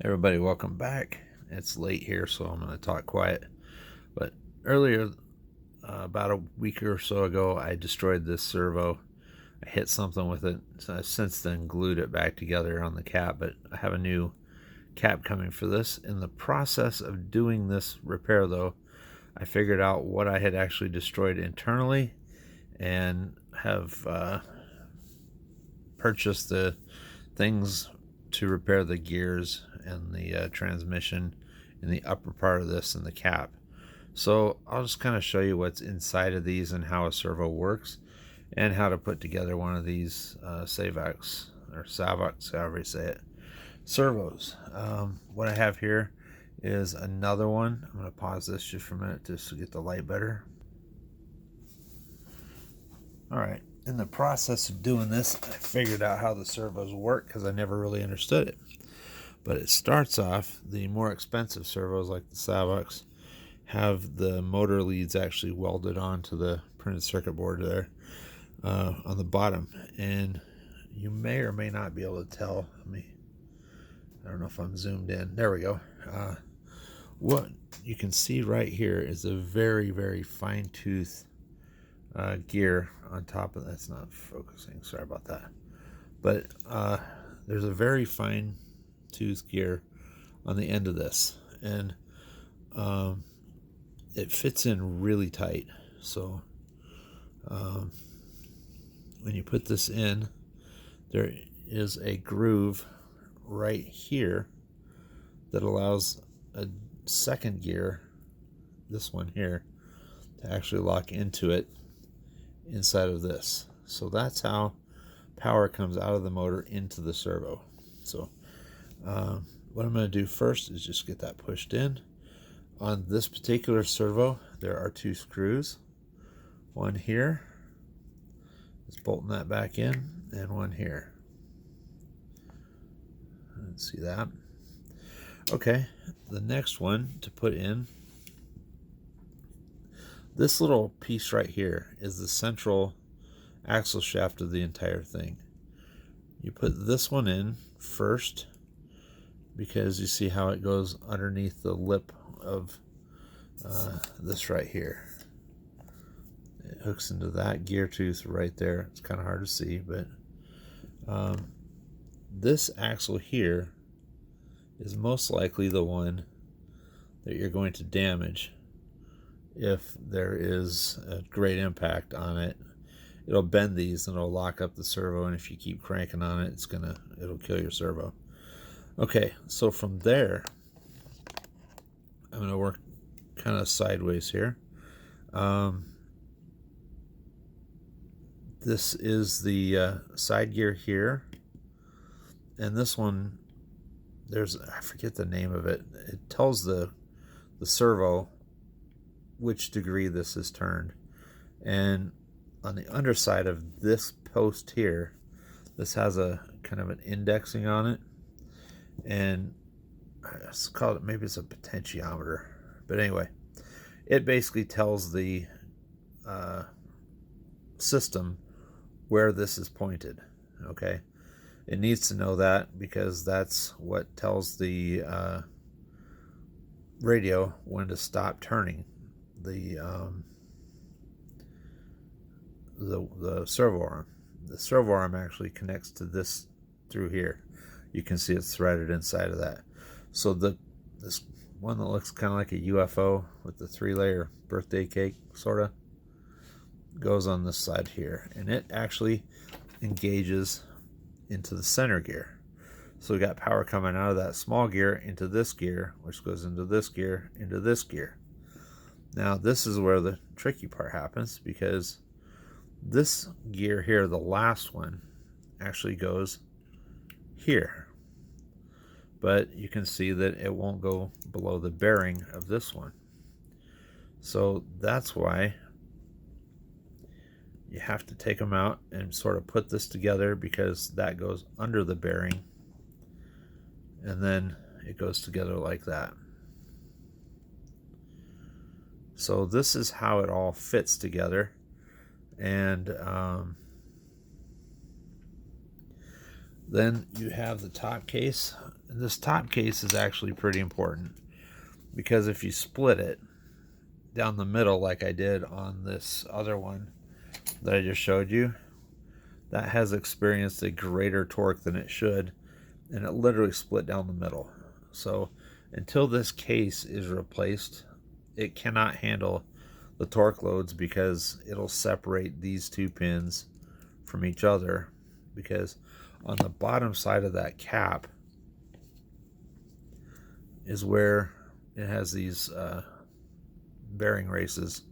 Everybody, welcome back. It's late here, so I'm going to talk quiet. But earlier, about a week or so ago, I destroyed this servo. I hit something with it, so I've since then glued it back together on the cap, but I have a new cap coming for this. In the process of doing this repair, though, I figured out what I had actually destroyed internally and have purchased the things to repair the gears and the transmission in the upper part of this and the cap. So I'll just kind of show you what's inside of these and how a servo works and how to put together one of these Savox or Savox, however you say it, servos. What I have here is another one. I'm going to pause this just for a minute just to get the light better. Alright, in the process of doing this, I figured out how the servos work because I never really understood it. But it starts off, the more expensive servos like the Savox have the motor leads actually welded onto the printed circuit board there on the bottom. And you may or may not be able to tell. I don't know if I'm zoomed in. There we go. What you can see right here is a very, very fine tooth gear on top of that's not focusing. Sorry about that. But there's a very fine tooth gear on the end of this, and it fits in really tight. So when you put this in, there is a groove right here that allows a second gear, this one here, to actually lock into it inside of this. So that's how power comes out of the motor into the servo. So what I'm going to do first is just get that pushed in. On this particular servo, there are two screws. One here is bolting that back in, and one here. Let's see that. Okay, the next one to put in, this little piece right here is the central axle shaft of the entire thing. You put this one in first because you see how it goes underneath the lip of this right here. It hooks into that gear tooth right there. It's kind of hard to see, but this axle here is most likely the one that you're going to damage if there is a great impact on it. It'll bend these and it'll lock up the servo, and if you keep cranking on it, it'll kill your servo. Okay, so from there, I'm going to work kind of sideways here. This is the side gear here, and this one, I forget the name of it. It tells the servo which degree this is turned. And on the underside of this post here, this has a kind of an indexing on it, and it's called, maybe it's a potentiometer, but anyway, it basically tells the system where this is pointed. Okay, it needs to know that because that's what tells the radio when to stop turning the servo arm. The servo arm actually connects to this through here. You can see it's threaded inside of that. So this one that looks kind of like a UFO with the 3-layer birthday cake sort of goes on this side here, and it actually engages into the center gear. So we got power coming out of that small gear into this gear, which goes into this gear, into this gear. Now this is where the tricky part happens, because this gear here, the last one, actually goes here. But you can see that it won't go below the bearing of this one. So that's why you have to take them out and sort of put this together, because that goes under the bearing, and then it goes together like that. So this is how it all fits together. And then you have the top case this top case is actually pretty important, because if you split it down the middle like I did on this other one that I just showed you, that has experienced a greater torque than it should, and it literally split down the middle. So until this case is replaced, it cannot handle the torque loads, because it'll separate these two pins from each other, because on the bottom side of that cap is where it has these bearing races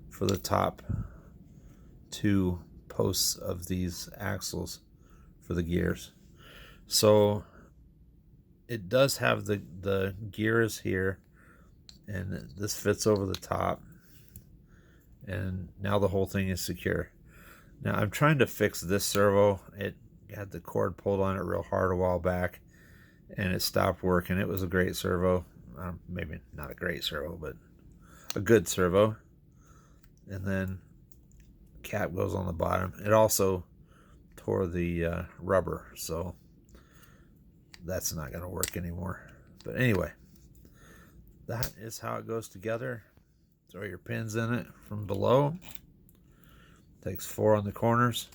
for the top two posts of these axles for the gears. So it does have the gears here, and this fits over the top, and now the whole thing is secure. Now I'm trying to fix this servo. It had the cord pulled on it real hard a while back, and it stopped working. It was a great servo. Maybe not a great servo, but a good servo. And then cap goes on the bottom. It also tore the rubber, so that's not going to work anymore. But anyway, that is how it goes together. Throw your pins in it from below. Takes 4 on the corners.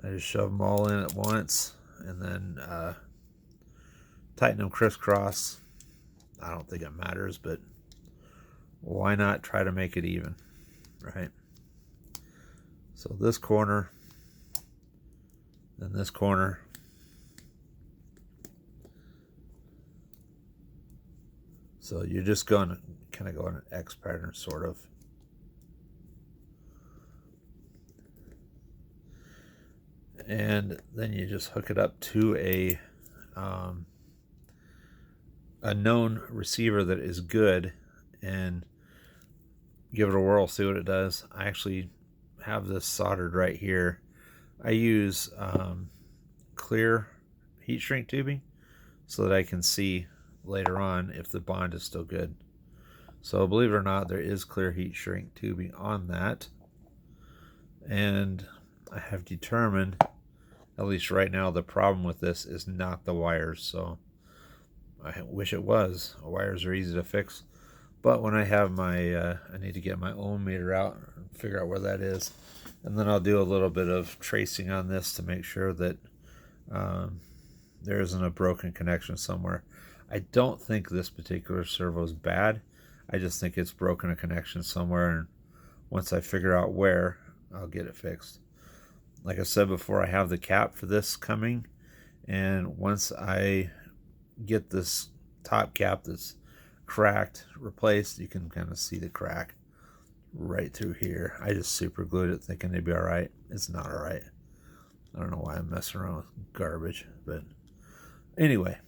I just shove them all in at once, and then tighten them crisscross. I don't think it matters, but why not try to make it even, right? So this corner, then this corner. So you're just going to kind of go in an X pattern, sort of. And then you just hook it up to a known receiver that is good, and give it a whirl, see what it does. I actually have this soldered right here. I use clear heat shrink tubing so that I can see later on if the bond is still good. So believe it or not, there is clear heat shrink tubing on that, and I have determined, at least right now, the problem with this is not the wires. So I wish it was. Wires are easy to fix, but when I have my I need to get my ohm meter out and figure out where that is, and then I'll do a little bit of tracing on this to make sure that there isn't a broken connection somewhere. I don't think this particular servo is bad. I just think it's broken a connection somewhere, and once I figure out where, I'll get it fixed. Like I said before, I have the cap for this coming, and once I get this top cap that's cracked replaced, you can kind of see the crack right through here. I just super glued it thinking it'd be alright. It's not alright. I don't know why I'm messing around with garbage, but anyway,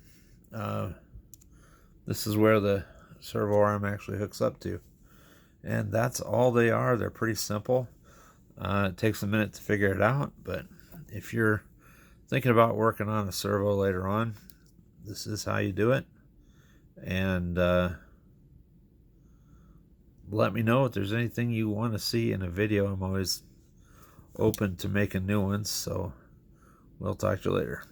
this is where the servo arm actually hooks up to, and that's all they are. They're pretty simple. It takes a minute to figure it out, but if you're thinking about working on a servo later on, this is how you do it. And let me know if there's anything you want to see in a video. I'm always open to making new ones, so we'll talk to you later.